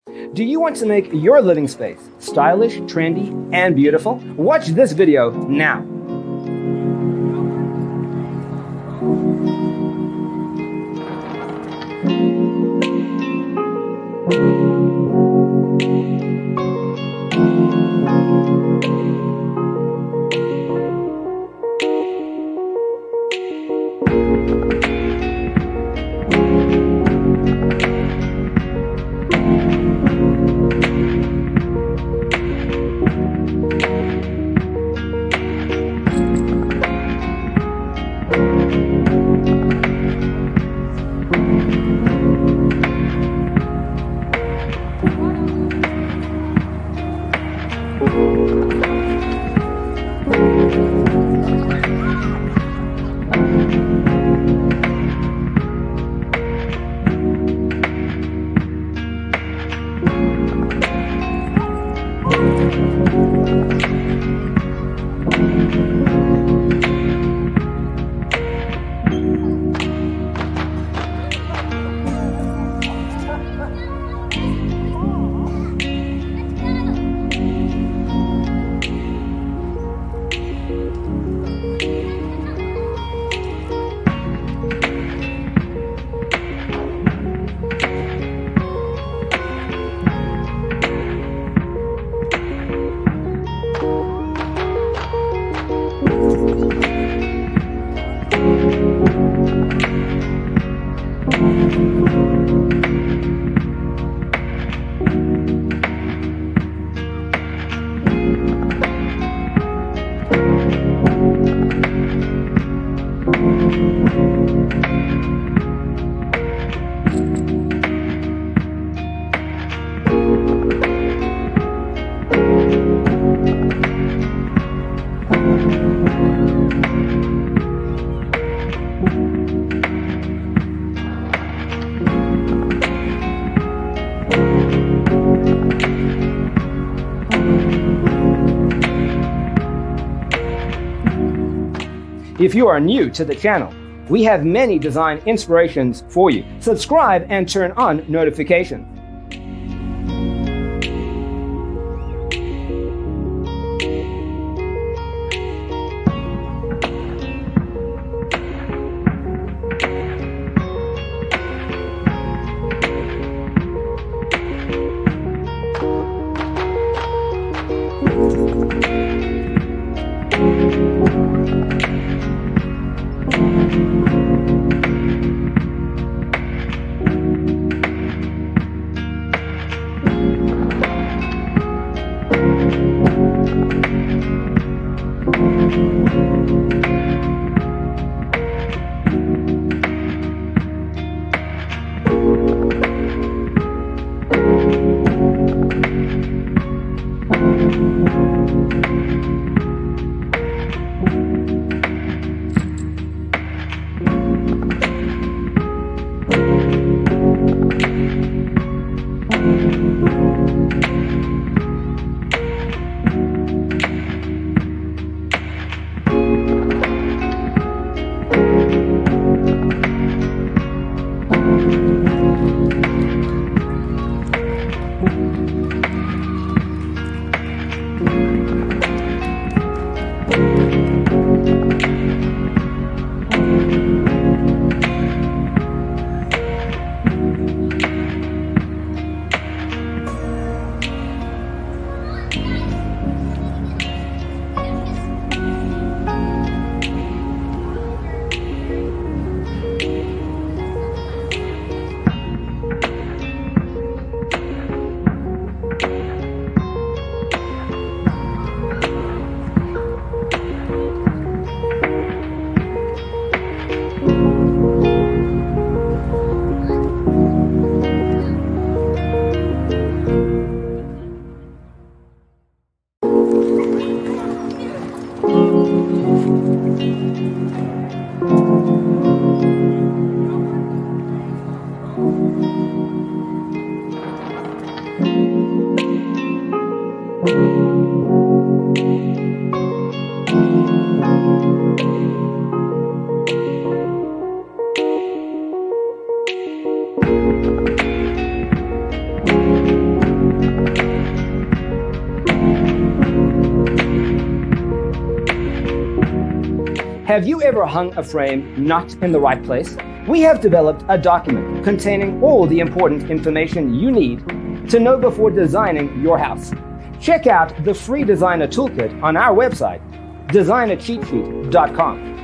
Do you want to make your living space stylish, trendy, and beautiful? Watch this video now. If you are new to the channel, we have many design inspirations for you. Subscribe and turn on notifications. Have you ever hung a frame not in the right place? We have developed a document containing all the important information you need to know before designing your house. Check out the free designer toolkit on our website, designercheatsheet.com.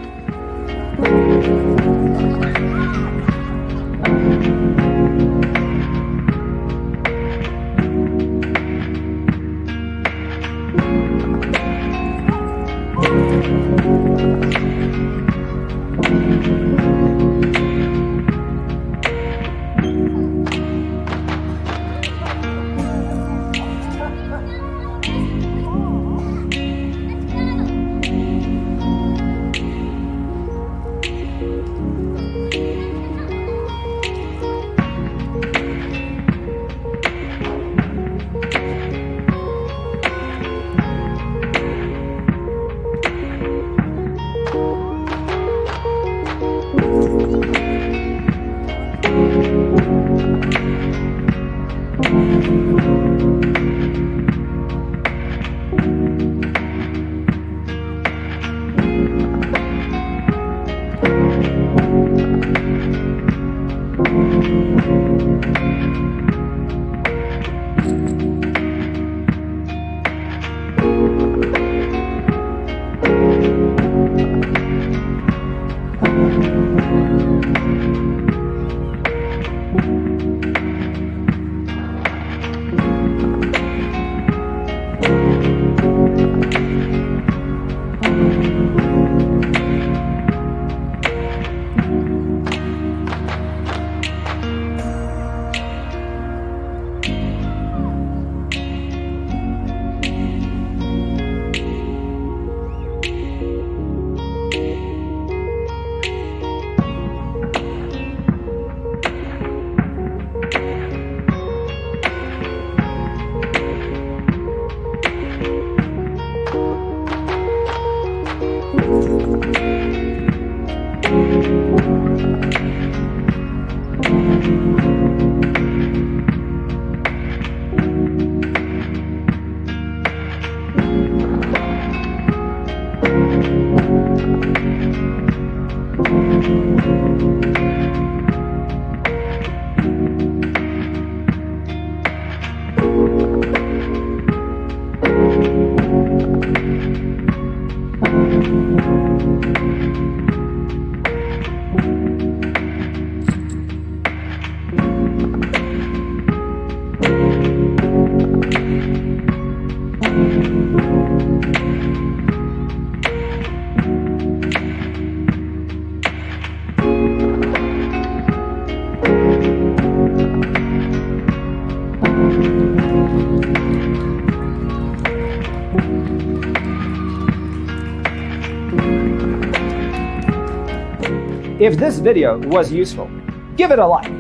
If this video was useful, give it a like.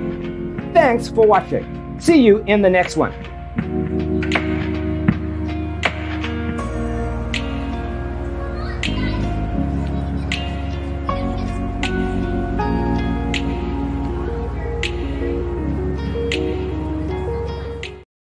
Thanks for watching. See you in the next one.